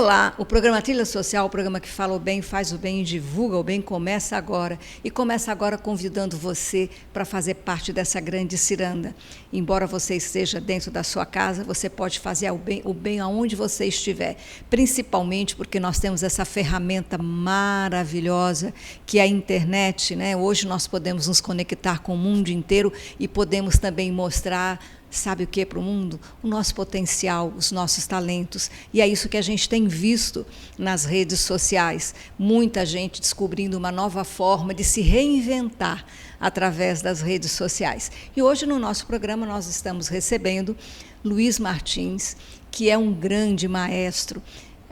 Olá, o programa Trilha Social, o programa que fala o bem, faz o bem e divulga o bem, começa agora. E começa agora convidando você para fazer parte dessa grande ciranda. Embora você esteja dentro da sua casa, você pode fazer o bem aonde você estiver. Principalmente porque nós temos essa ferramenta maravilhosa que é a internet, né? Hoje nós podemos nos conectar com o mundo inteiro e podemos também mostrar, sabe o que para o mundo? O nosso potencial, os nossos talentos. E é isso que a gente tem visto nas redes sociais. Muita gente descobrindo uma nova forma de se reinventar através das redes sociais. E hoje no nosso programa nós estamos recebendo Luiz Martins, que é um grande maestro,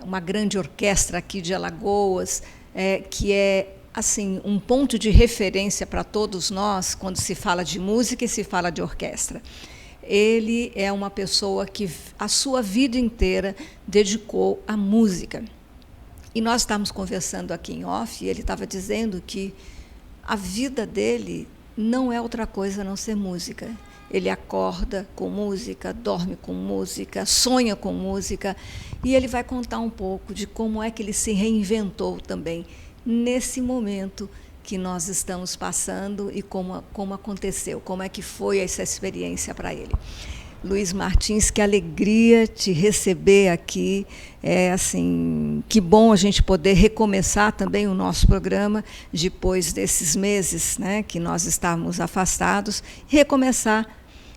uma grande orquestra aqui de Alagoas, que é assim um ponto de referência para todos nós quando se fala de música e se fala de orquestra. Ele é uma pessoa que a sua vida inteira dedicou à música. E nós estávamos conversando aqui em off, e ele estava dizendo que a vida dele não é outra coisa a não ser música. Ele acorda com música, dorme com música, sonha com música, e ele vai contar um pouco de como é que ele se reinventou também nesse momento que nós estamos passando e como aconteceu, como é que foi essa experiência para ele. Luiz Martins, que alegria te receber aqui, assim, que bom a gente poder recomeçar também o nosso programa depois desses meses, né, que nós estávamos afastados, recomeçar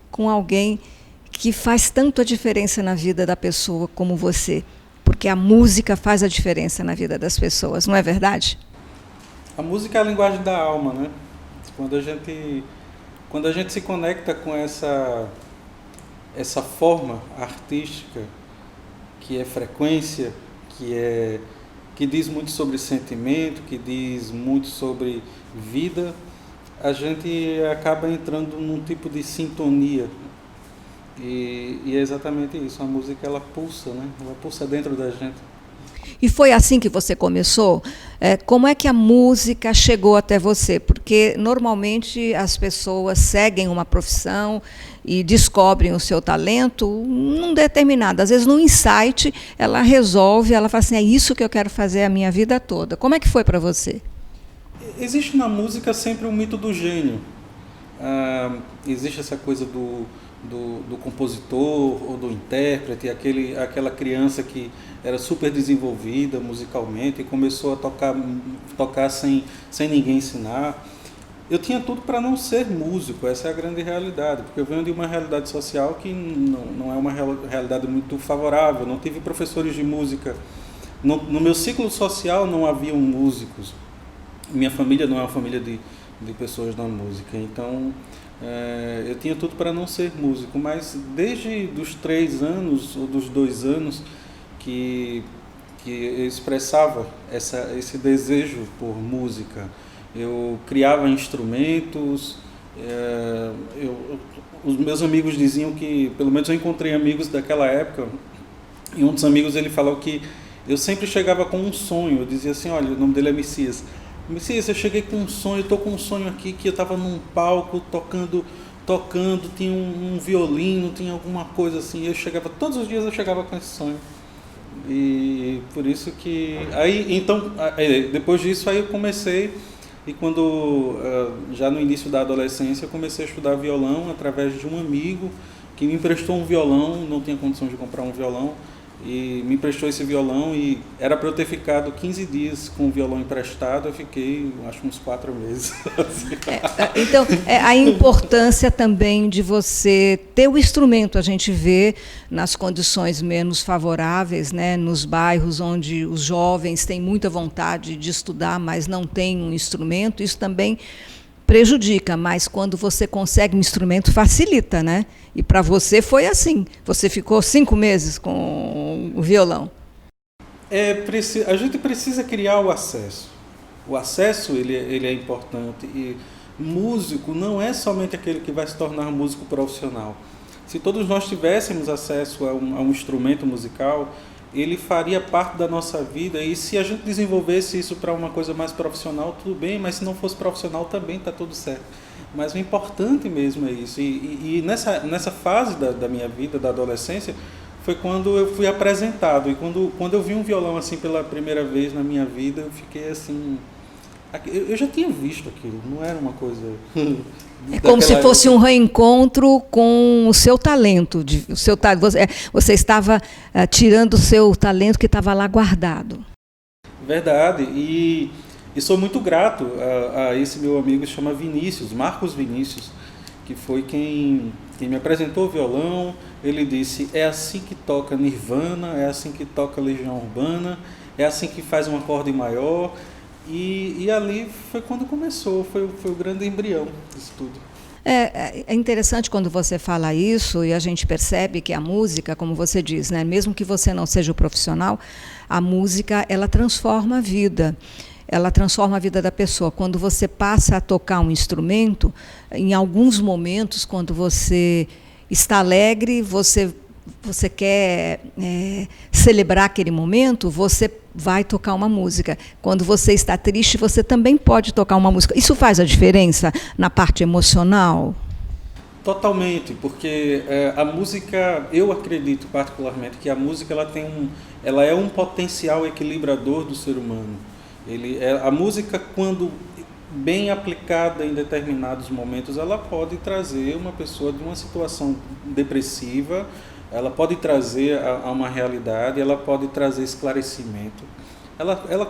com alguém que faz tanto a diferença na vida da pessoa como você, porque a música faz a diferença na vida das pessoas, não é verdade? A música é a linguagem da alma, né? Quando a gente se conecta com essa forma artística, que é frequência, que diz muito sobre sentimento, que diz muito sobre vida, a gente acaba entrando num tipo de sintonia. E é exatamente isso, a música ela pulsa, né? Ela pulsa dentro da gente. E foi assim que você começou? Como é que a música chegou até você? Porque normalmente as pessoas seguem uma profissão e descobrem o seu talento num determinado. Às vezes, num insight, ela resolve, ela fala assim, é isso que eu quero fazer a minha vida toda. Como é que foi para você? Existe na música sempre o mito do gênio. Existe essa coisa do compositor ou do intérprete, aquela criança que era super desenvolvida musicalmente e começou a tocar sem ninguém ensinar. Eu tinha tudo para não ser músico, essa é a grande realidade, porque eu venho de uma realidade social que não é uma realidade muito favorável, não tive professores de música. No meu ciclo social não haviam músicos, minha família não é uma família de pessoas da música, então eu tinha tudo para não ser músico, mas desde os 3 anos ou dos 2 anos que eu expressava esse desejo por música. Eu criava instrumentos, os meus amigos diziam que, pelo menos eu encontrei amigos daquela época, e um dos amigos ele falou que eu sempre chegava com um sonho, eu dizia assim, olha, o nome dele é Messias, eu cheguei com um sonho, eu estou com um sonho aqui que eu estava num palco tocando, tinha um violino, tinha alguma coisa assim, todos os dias eu chegava com esse sonho. E por isso que... depois disso aí eu comecei, e quando, já no início da adolescência, eu comecei a estudar violão através de um amigo que me emprestou um violão, não tinha condição de comprar um violão, e me emprestou esse violão e era para eu ter ficado 15 dias com o violão emprestado, eu fiquei, acho, uns 4 meses. Então, a importância também de você ter o instrumento, a gente vê nas condições menos favoráveis, né, nos bairros onde os jovens têm muita vontade de estudar, mas não têm um instrumento, isso também prejudica, mas quando você consegue um instrumento, facilita, né? E para você foi assim, você ficou 5 meses com o violão. A gente precisa criar o acesso. O acesso ele é importante, e músico não é somente aquele que vai se tornar músico profissional. Se todos nós tivéssemos acesso a um instrumento musical, ele faria parte da nossa vida, e se a gente desenvolvesse isso para uma coisa mais profissional, tudo bem, mas se não fosse profissional também está tudo certo. Mas o importante mesmo é isso. E nessa fase da minha vida, da adolescência, foi quando eu fui apresentado. E quando eu vi um violão assim pela primeira vez na minha vida, eu fiquei assim... Eu já tinha visto aquilo, não era uma coisa... É como se fosse um reencontro com o seu talento. Você estava tirando o seu talento que estava lá guardado. Verdade. E sou muito grato a esse meu amigo que se chama Vinícius, Marcos Vinícius, que foi quem me apresentou o violão. Ele disse, é assim que toca Nirvana, é assim que toca Legião Urbana, é assim que faz um acorde maior. E ali foi quando começou, foi o grande embrião disso tudo. É interessante quando você fala isso e a gente percebe que a música, como você diz, né, mesmo que você não seja o profissional, a música ela transforma a vida. Ela transforma a vida da pessoa. Quando você passa a tocar um instrumento, em alguns momentos, quando você está alegre, você quer celebrar aquele momento, você vai tocar uma música. Quando você está triste, você também pode tocar uma música. Isso faz a diferença na parte emocional? Totalmente, porque a música, eu acredito particularmente que a música ela é um potencial equilibrador do ser humano. A música, quando bem aplicada em determinados momentos, ela pode trazer uma pessoa de uma situação depressiva, ela pode trazer a uma realidade, ela pode trazer esclarecimento.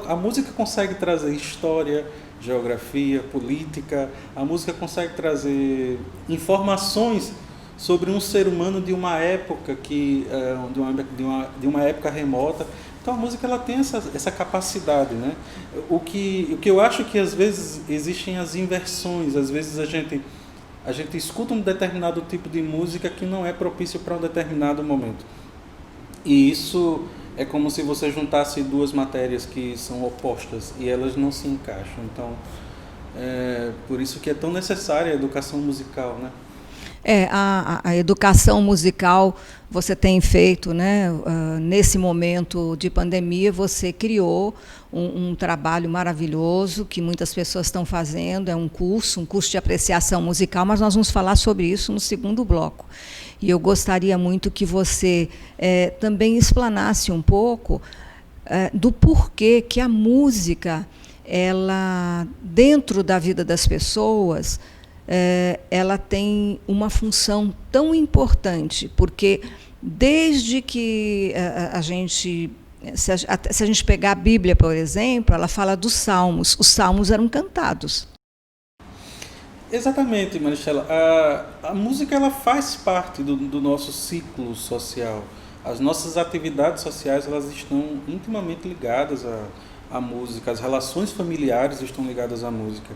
A música consegue trazer história, geografia, política. A música consegue trazer informações sobre um ser humano de uma época de uma época remota. Então a música ela tem essa capacidade, né? O que eu acho que às vezes existem as inversões. Às vezes a gente escuta um determinado tipo de música que não é propício para um determinado momento. E isso é como se você juntasse duas matérias que são opostas e elas não se encaixam. Então, por isso que é tão necessária a educação musical, né? A educação musical você tem feito, né? Nesse momento de pandemia, você criou um trabalho maravilhoso que muitas pessoas estão fazendo, é um curso de apreciação musical, mas nós vamos falar sobre isso no segundo bloco. E eu gostaria muito que você também explanasse um pouco do porquê que a música, ela, dentro da vida das pessoas, ela tem uma função tão importante, porque desde que se a gente pegar a Bíblia, por exemplo, ela fala dos salmos. Os salmos eram cantados. Exatamente, Maristela. A música ela faz parte do nosso ciclo social. As nossas atividades sociais elas estão intimamente ligadas à música. As relações familiares estão ligadas à música.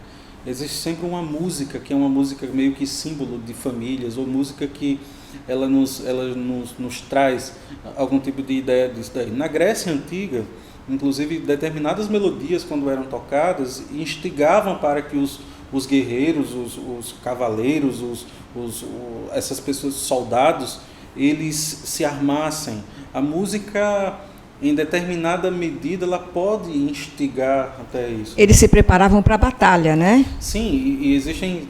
Existe sempre uma música que é uma música meio que símbolo de famílias, ou música que ela nos traz algum tipo de ideia disso daí. Na Grécia Antiga, inclusive, determinadas melodias, quando eram tocadas, instigavam para que os guerreiros, os cavaleiros, essas pessoas, soldados, eles se armassem. A música, em determinada medida, ela pode instigar até isso. Eles se preparavam para a batalha, né? Sim, e existem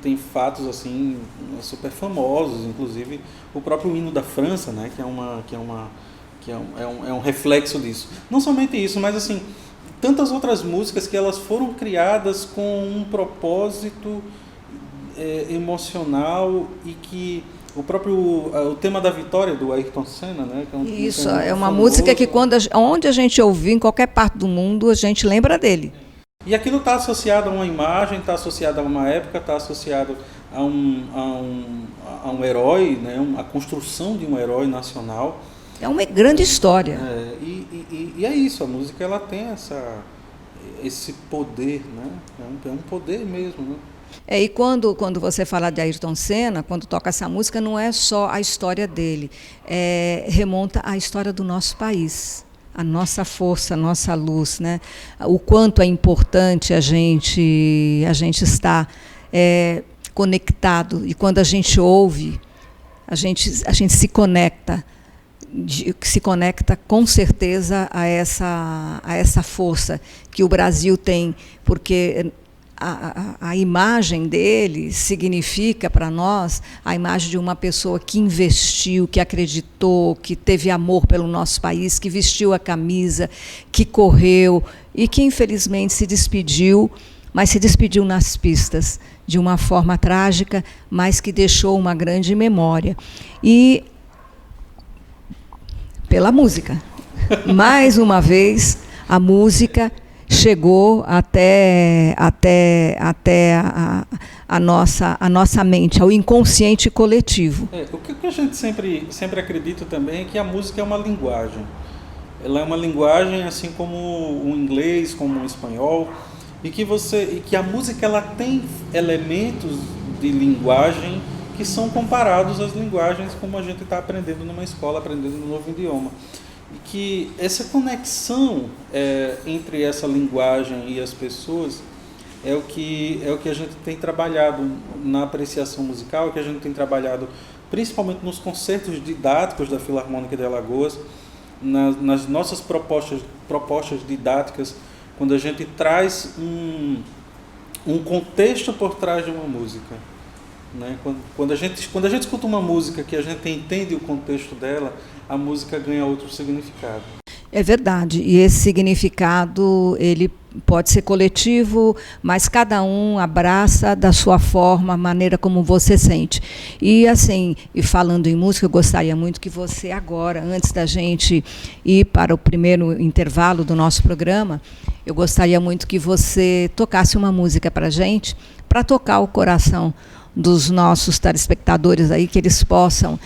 tem fatos assim super famosos, inclusive o próprio hino da França, né, que é um reflexo disso. Não somente isso, mas assim tantas outras músicas que elas foram criadas com um propósito emocional e que o tema da Vitória do Ayrton Senna, né? Que isso, é uma música que onde a gente ouvir, em qualquer parte do mundo, a gente lembra dele. E aquilo está associado a uma imagem, está associado a uma época, está associado a um herói, né? A construção de um herói nacional. É uma grande história. E é isso, a música ela tem esse poder, né? É um poder mesmo, né? E quando você fala de Ayrton Senna, quando toca essa música, não é só a história dele, remonta à história do nosso país, a nossa força, a nossa luz, né? O quanto é importante a gente estar conectado, e quando a gente ouve, a gente se conecta com certeza a essa força que o Brasil tem, porque a imagem dele significa para nós a imagem de uma pessoa que investiu, que acreditou, que teve amor pelo nosso país, que vestiu a camisa, que correu e que infelizmente se despediu, mas se despediu nas pistas de uma forma trágica, mas que deixou uma grande memória. E pela música. Mais uma vez, a música chegou até a nossa mente, ao inconsciente coletivo. O que a gente sempre acredita também é que a música é uma linguagem. Ela é uma linguagem assim como o inglês, como o espanhol, e que a música ela tem elementos de linguagem que são comparados às linguagens como a gente está aprendendo numa escola, aprendendo um novo idioma. E que essa conexão entre essa linguagem e as pessoas é o que a gente tem trabalhado na apreciação musical, que a gente tem trabalhado principalmente nos concertos didáticos da Filarmônica de Alagoas, nas nossas propostas didáticas, quando a gente traz um contexto por trás de uma música. Né? Quando a gente escuta uma música que a gente entende o contexto dela, a música ganha outro significado. É verdade, e esse significado ele pode ser coletivo, mas cada um abraça da sua forma, a maneira como você sente. E assim, e falando em música, eu gostaria muito que você agora, antes da gente ir para o primeiro intervalo do nosso programa, eu gostaria muito que você tocasse uma música para a gente, para tocar o coração dos nossos telespectadores aí, que eles possam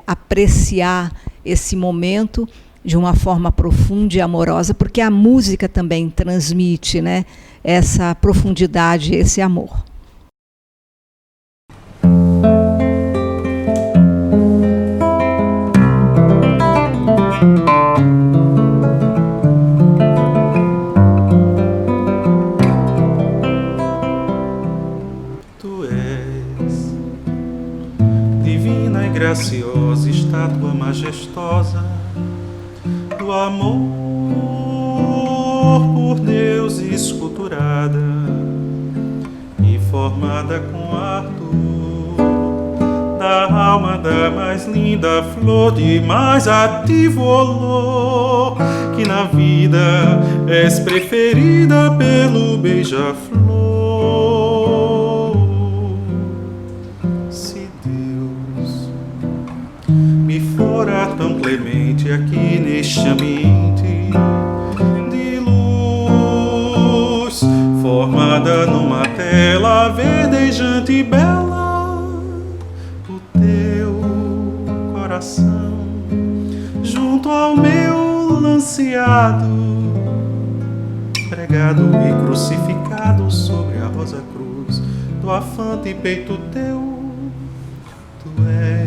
apreciar esse momento de uma forma profunda e amorosa, porque a música também transmite, né, essa profundidade, esse amor. Tu és divina e graciosa, estátua majestosa do amor por Deus esculturada e formada com ardor da alma da mais linda flor de mais ativo olor, que na vida és preferida pelo beija-flor. Se Deus me fora tão clemente aqui neste ambiente de luz, formada numa tela verdejante e bela, o teu coração junto ao meu lanceado, pregado e crucificado sobre a rosa cruz do afante peito teu, tu és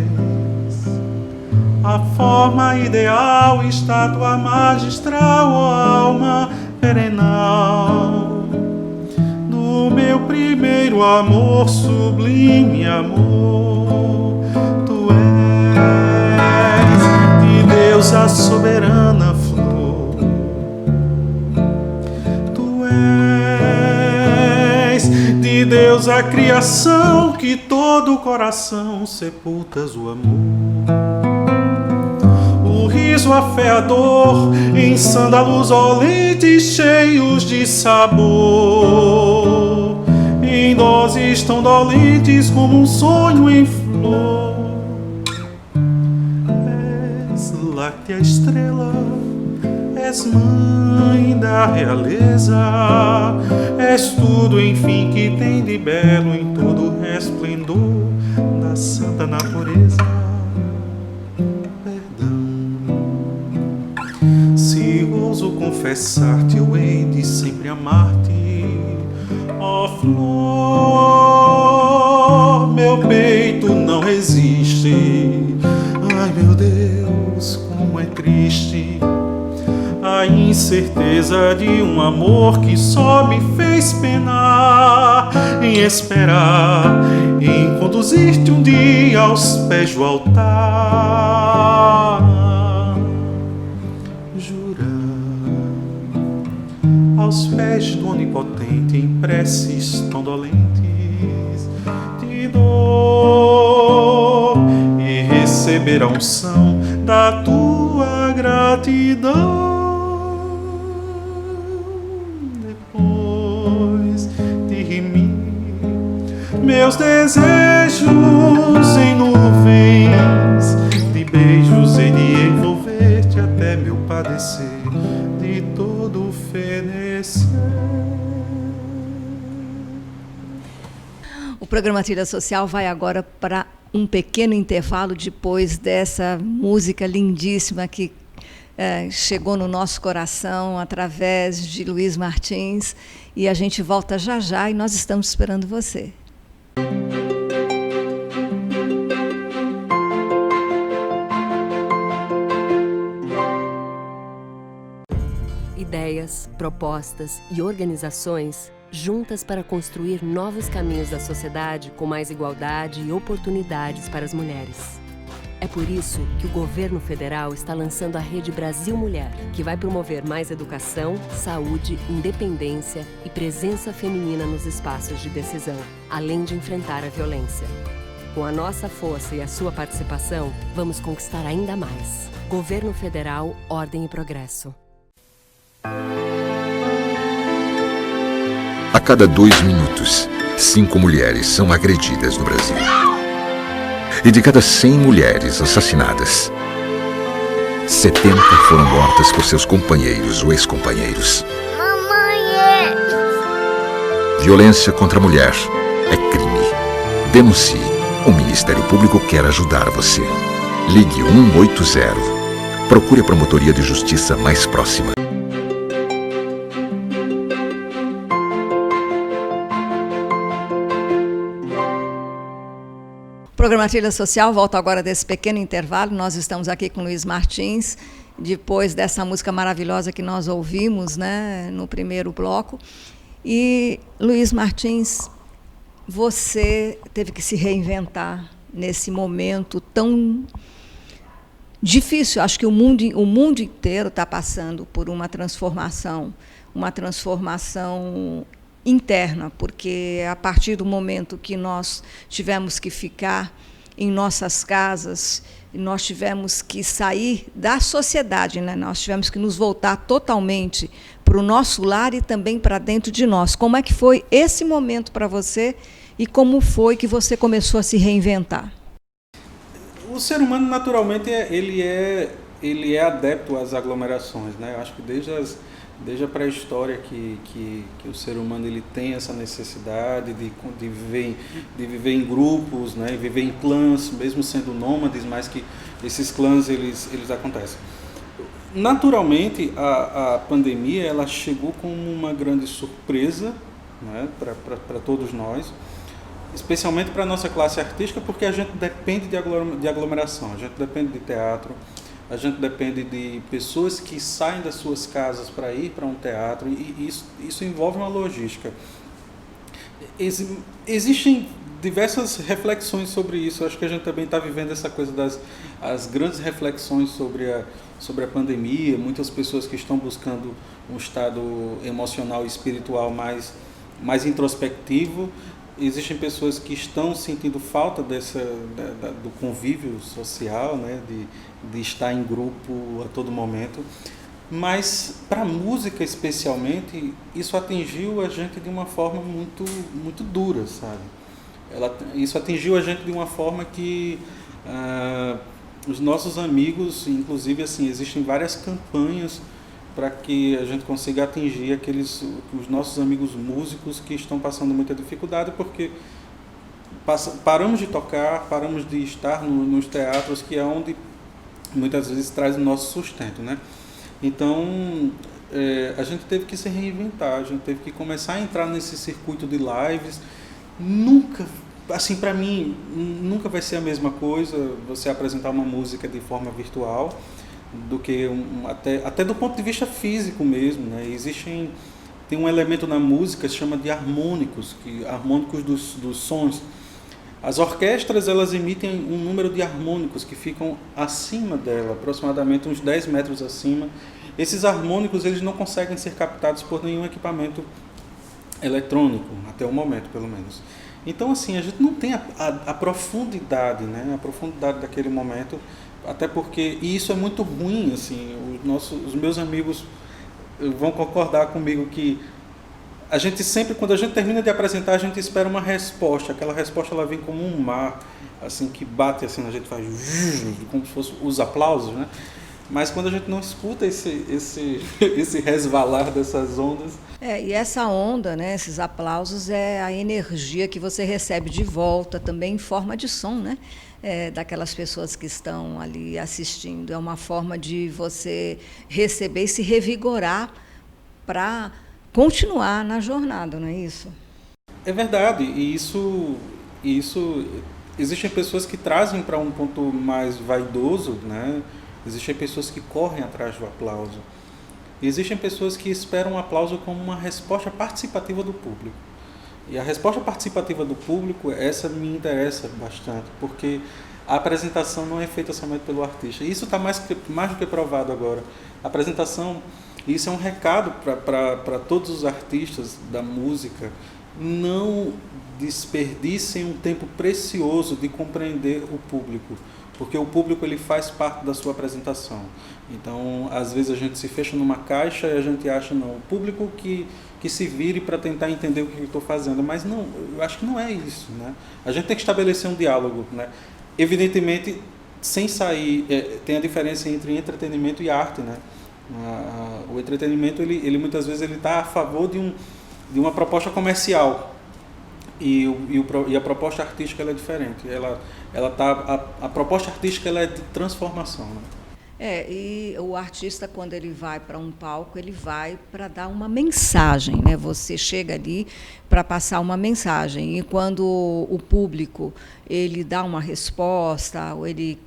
a forma ideal, estátua magistral, ó alma perenal do meu primeiro amor, sublime amor. Tu és de Deus a soberana flor, tu és de Deus a criação, que todo o coração sepultas o amor. O riso afeador em sândalos olentes cheios de sabor, em doses tão dolentes como um sonho em flor. És láctea estrela, és mãe da realeza, és tudo, enfim, que tem de belo em todo o resplendor da santa natureza. Se ouso confessar-te, eu hei de sempre amar-te, ó flor, meu peito não resiste. Ai, meu Deus, como é triste a incerteza de um amor que só me fez penar em esperar, em conduzir-te um dia aos pés do altar. aos pés do Onipotente em preces tão dolentes de dor e receber a unção da tua gratidão. Depois de remir meus desejos em nuvens de beijos, hei de envolver-te até meu padecer de todo fenecer. O programa Trilha Social vai agora para um pequeno intervalo depois dessa música lindíssima que chegou no nosso coração através de Luiz Martins, e a gente volta já já e nós estamos esperando você. Ideias, propostas e organizações juntas para construir novos caminhos da sociedade com mais igualdade e oportunidades para as mulheres. É por isso que o governo federal está lançando a Rede Brasil Mulher, que vai promover mais educação, saúde, independência e presença feminina nos espaços de decisão, além de enfrentar a violência. Com a nossa força e a sua participação, vamos conquistar ainda mais. Governo Federal, Ordem e Progresso. A cada 2 minutos, 5 mulheres são agredidas no Brasil. E de cada 100 mulheres assassinadas, 70 foram mortas por seus companheiros ou ex-companheiros. Mamãe! Violência contra a mulher é crime. Denuncie. O Ministério Público quer ajudar você. Ligue 180. Procure a promotoria de justiça mais próxima. O programa Trilha Social volta agora desse pequeno intervalo. Nós estamos aqui com Luiz Martins, depois dessa música maravilhosa que nós ouvimos, né, no primeiro bloco. E, Luiz Martins, você teve que se reinventar nesse momento tão difícil. Acho que o mundo inteiro está passando por uma transformação interna, porque a partir do momento que nós tivemos que ficar em nossas casas, nós tivemos que sair da sociedade, né? Nós tivemos que nos voltar totalmente para o nosso lar e também para dentro de nós. Como é que foi esse momento para você e como foi que você começou a se reinventar? O ser humano, naturalmente, ele é adepto às aglomerações, né? Eu acho que desde a pré-história que o ser humano ele tem essa necessidade de viver em grupos, né? E viver em clãs, mesmo sendo nômades, mas que esses clãs eles acontecem. Naturalmente, a pandemia ela chegou como uma grande surpresa, né, para todos nós, especialmente para a nossa classe artística, porque a gente depende de aglomeração, a gente depende de teatro, a gente depende de pessoas que saem das suas casas para ir para um teatro, e isso envolve uma logística. Existem diversas reflexões sobre isso. Eu acho que a gente também está vivendo essa coisa as grandes reflexões sobre a pandemia, muitas pessoas que estão buscando um estado emocional e espiritual mais introspectivo. Existem pessoas que estão sentindo falta do convívio social, né? de estar em grupo a todo momento. Mas, para a música especialmente, isso atingiu a gente de uma forma muito, muito dura, sabe? Isso atingiu a gente de uma forma que os nossos amigos, inclusive, assim, existem várias campanhas para que a gente consiga atingir os nossos amigos músicos que estão passando muita dificuldade, porque paramos de tocar, paramos de estar nos teatros, que é onde muitas vezes traz o nosso sustento, né? Então, a gente teve que se reinventar, a gente teve que começar a entrar nesse circuito de lives. Nunca, assim, para mim, nunca vai ser a mesma coisa você apresentar uma música de forma virtual do que até do ponto de vista físico mesmo, né? Tem um elemento na música que se chama de harmônicos dos sons. As orquestras, elas emitem um número de harmônicos que ficam acima dela, aproximadamente uns 10 metros acima. Esses harmônicos, eles não conseguem ser captados por nenhum equipamento eletrônico, até o momento, pelo menos. Então, assim, a gente não tem a profundidade, né? A profundidade daquele momento, até porque, e isso é muito ruim, assim, os meus amigos vão concordar comigo que a gente sempre, quando a gente termina de apresentar, a gente espera uma resposta. Aquela resposta, ela vem como um mar, assim, que bate, assim, a gente faz como se fosse os aplausos, né? Mas quando a gente não escuta esse resvalar dessas ondas... E essa onda, né, esses aplausos, é a energia que você recebe de volta, também em forma de som, né? Daquelas pessoas que estão ali assistindo. É uma forma de você receber e se revigorar para continuar na jornada, não é isso? É verdade, e isso existem pessoas que trazem para um ponto mais vaidoso, né? Existem pessoas que correm atrás do aplauso. E existem pessoas que esperam o aplauso como uma resposta participativa do público. E a resposta participativa do público, essa me interessa bastante, porque a apresentação não é feita somente pelo artista. E isso está mais do que provado agora. A apresentação, isso é um recado para todos os artistas da música, não desperdicem um tempo precioso de compreender o público, porque o público, ele faz parte da sua apresentação. Então, às vezes a gente se fecha numa caixa e a gente acha, não, o público que se vire para tentar entender o que eu estou fazendo, mas não, eu acho que não é isso, né? A gente tem que estabelecer um diálogo, né? Evidentemente, sem sair, tem a diferença entre entretenimento e arte, né? O entretenimento, ele muitas vezes ele está a favor de uma proposta comercial, e a proposta artística, ela é diferente. A proposta artística, ela é de transformação, né? E o artista, quando ele vai para um palco, ele vai para dar uma mensagem, né? Você chega ali para passar uma mensagem, e quando o público, ele dá uma resposta, ou ele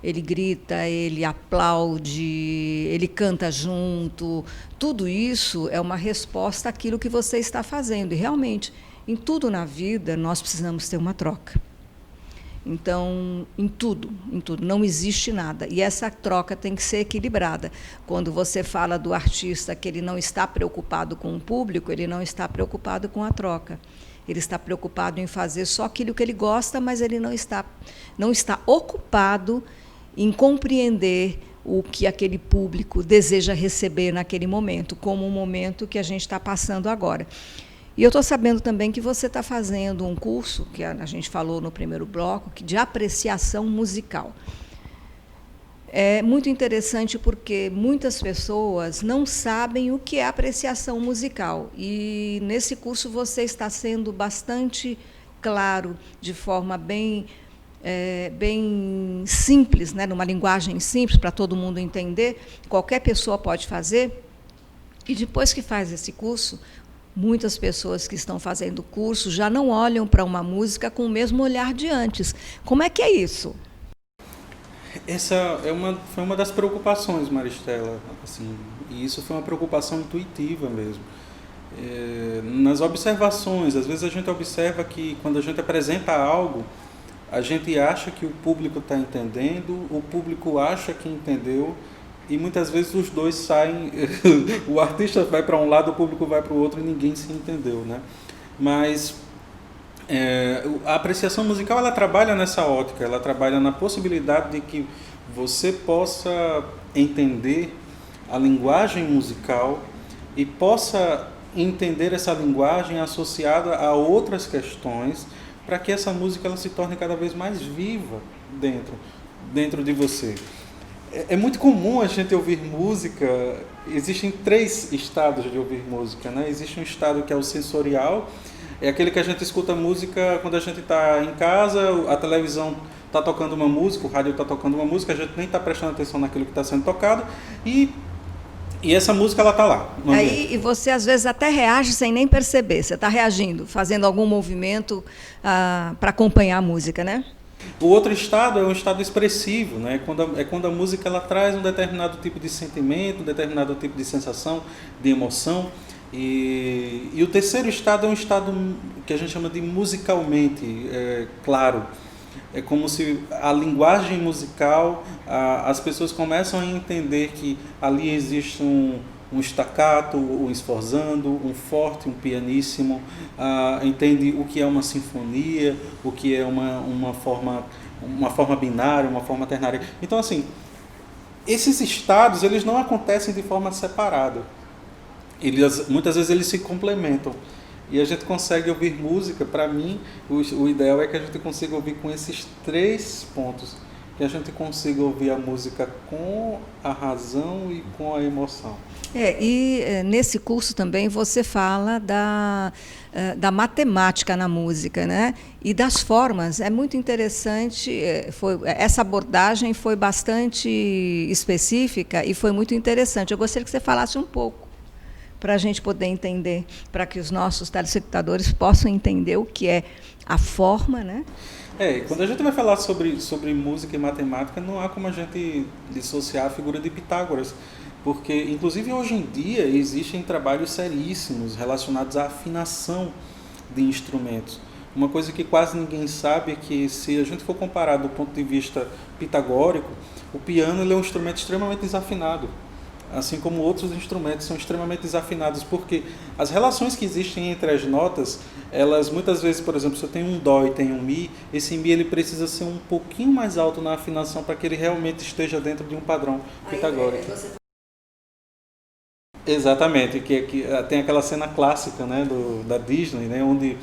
grita, ele aplaude, ele canta junto, tudo isso é uma resposta àquilo que você está fazendo. E realmente, em tudo na vida, nós precisamos ter uma troca. Então, em tudo, não existe nada. E essa troca tem que ser equilibrada. Quando você fala do artista que ele não está preocupado com o público, ele não está preocupado com a troca. Ele está preocupado em fazer só aquilo que ele gosta, mas ele não está ocupado em compreender o que aquele público deseja receber naquele momento, como o momento que a gente está passando agora. E eu estou sabendo também que você está fazendo um curso, que a gente falou no primeiro bloco, de apreciação musical. É muito interessante porque muitas pessoas não sabem o que é apreciação musical. E nesse curso você está sendo bastante claro, de forma bem simples, né, numa linguagem simples, para todo mundo entender. Qualquer pessoa pode fazer. E depois que faz esse curso, muitas pessoas que estão fazendo o curso já não olham para uma música com o mesmo olhar de antes. Como é que é isso? Essa foi uma das preocupações, Maristela, assim, e isso foi uma preocupação intuitiva mesmo. Nas observações, às vezes a gente observa que quando a gente apresenta algo, a gente acha que o público está entendendo, o público acha que entendeu, e muitas vezes os dois saem, o artista vai para um lado, o público vai para o outro e ninguém se entendeu, né? Mas a apreciação musical, ela trabalha nessa ótica, ela trabalha na possibilidade de que você possa entender a linguagem musical e possa entender essa linguagem associada a outras questões, para que essa música ela se torne cada vez mais viva dentro de você. É muito comum a gente ouvir música. Existem 3 estados de ouvir música, né? Existe um estado que é o sensorial, é aquele que a gente escuta música quando a gente está em casa, a televisão está tocando uma música, o rádio está tocando uma música, a gente nem está prestando atenção naquilo que está sendo tocado, e essa música ela está lá. E você às vezes até reage sem nem perceber, você está reagindo, fazendo algum movimento para acompanhar a música, né? O outro estado é um estado expressivo, né? Quando a música ela traz um determinado tipo de sentimento, um determinado tipo de sensação, de emoção, E o terceiro estado é um estado que a gente chama de musicalmente claro. É como se a linguagem musical, as pessoas começam a entender que ali existe um staccato, um sforzando, um forte, um pianissimo, entende o que é uma sinfonia, o que é uma forma binária, uma forma ternária. Então, assim, esses estados, eles não acontecem de forma separada. Muitas vezes eles se complementam. E a gente consegue ouvir música, para mim, o ideal é que a gente consiga ouvir com esses 3 pontos. Que a gente consiga ouvir a música com a razão e com a emoção. Nesse curso também você fala da matemática na música, né? E das formas. É muito interessante, essa abordagem foi bastante específica e foi muito interessante. Eu gostaria que você falasse um pouco, para a gente poder entender, para que os nossos telespectadores possam entender o que é a forma, né? Quando a gente vai falar sobre música e matemática, não há como a gente dissociar a figura de Pitágoras, porque, inclusive, hoje em dia, existem trabalhos seríssimos relacionados à afinação de instrumentos. Uma coisa que quase ninguém sabe é que, se a gente for comparar do ponto de vista pitagórico, o piano ele é um instrumento extremamente desafinado, assim como outros instrumentos são extremamente desafinados, porque as relações que existem entre as notas, elas muitas vezes, por exemplo, se eu tenho um dó e tenho um mi, esse mi ele precisa ser um pouquinho mais alto na afinação para que ele realmente esteja dentro de um padrão pitagórico. Exatamente, que tem aquela cena clássica, né, da Disney, né, onde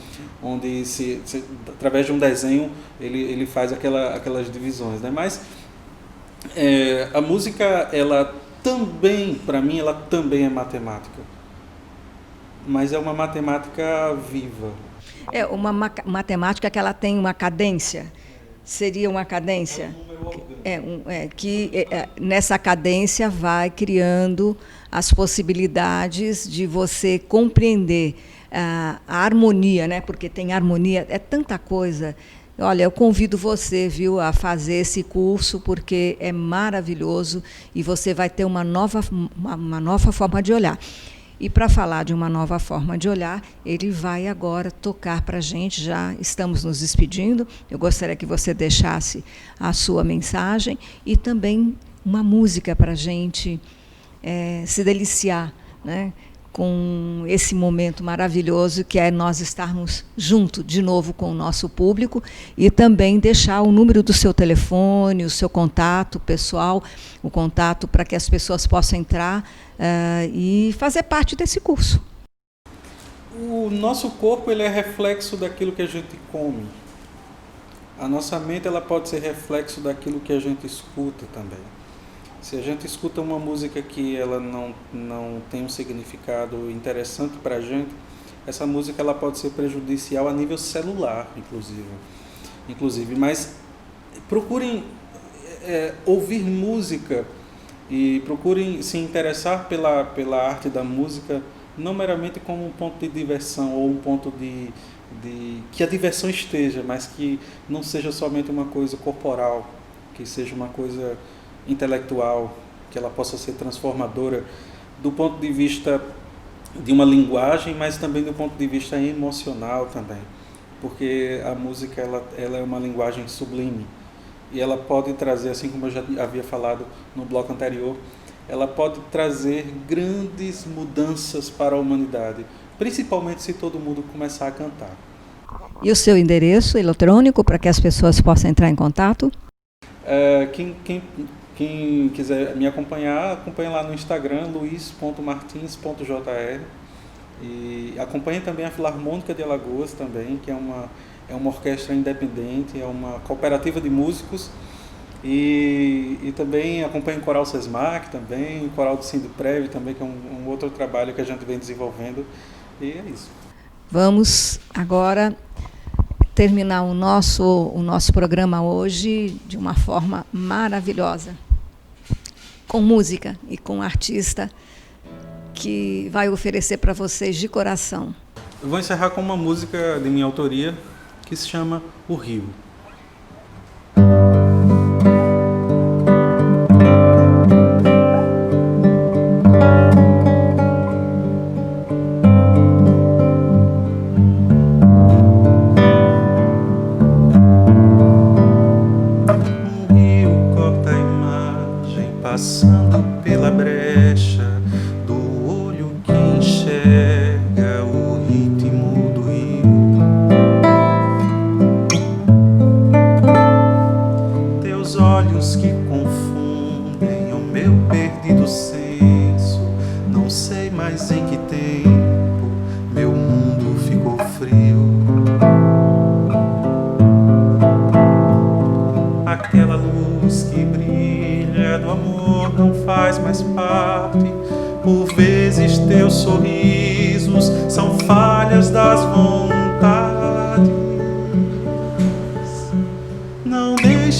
através de um desenho ele faz aquelas divisões, né? Mas a música, ela também, para mim, ela também é matemática, mas é uma matemática viva. É uma matemática que ela tem uma cadência. Seria uma cadência? Nessa cadência vai criando as possibilidades de você compreender a harmonia, né? Porque tem harmonia, é tanta coisa. Olha, eu convido você, viu, a fazer esse curso, porque é maravilhoso e você vai ter uma nova forma de olhar. E para falar de uma nova forma de olhar, ele vai agora tocar para a gente, já estamos nos despedindo. Eu gostaria que você deixasse a sua mensagem e também uma música para a gente se deliciar, né, com esse momento maravilhoso que é nós estarmos junto de novo com o nosso público, e também deixar o número do seu telefone, o seu contato pessoal, o contato para que as pessoas possam entrar e fazer parte desse curso. O nosso corpo ele é reflexo daquilo que a gente come. A nossa mente ela pode ser reflexo daquilo que a gente escuta também. Se a gente escuta uma música que ela não tem um significado interessante para a gente, essa música ela pode ser prejudicial a nível celular, inclusive. Mas procurem ouvir música e procurem se interessar pela arte da música, não meramente como um ponto de diversão ou um ponto de que a diversão esteja, mas que não seja somente uma coisa corporal, que seja uma coisa intelectual, que ela possa ser transformadora do ponto de vista de uma linguagem, mas também do ponto de vista emocional também, porque a música ela é uma linguagem sublime e ela pode trazer, assim como eu já havia falado no bloco anterior, ela pode trazer grandes mudanças para a humanidade, principalmente se todo mundo começar a cantar. E o seu endereço eletrônico para que as pessoas possam entrar em contato? Quem quiser me acompanha lá no Instagram, luis.martins.jr, e acompanhe também a Filarmônica de Alagoas também, que é uma orquestra independente, é uma cooperativa de músicos, e também acompanhe o Coral Sesmac também, o Coral do Sindprev também, que é um outro trabalho que a gente vem desenvolvendo, e é isso. Vamos agora terminar o nosso programa hoje de uma forma maravilhosa, com música e com um artista que vai oferecer para vocês de coração. Eu vou encerrar com uma música de minha autoria que se chama O Rio.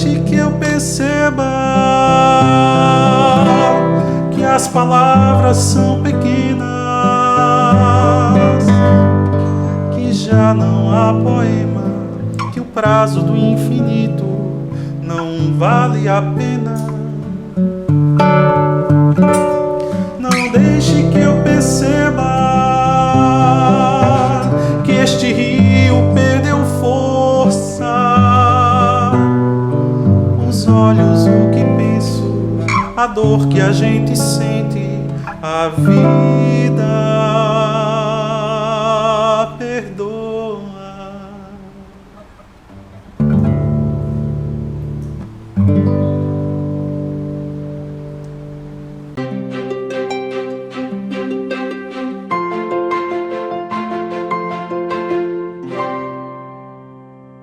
deixe que eu perceba que as palavras são pequenas, que já não há poema, que o prazo do infinito não vale a pena. Não deixe que eu perceba que este rio perdeu força. Os olhos, o que penso, a dor que a gente sente, a vida.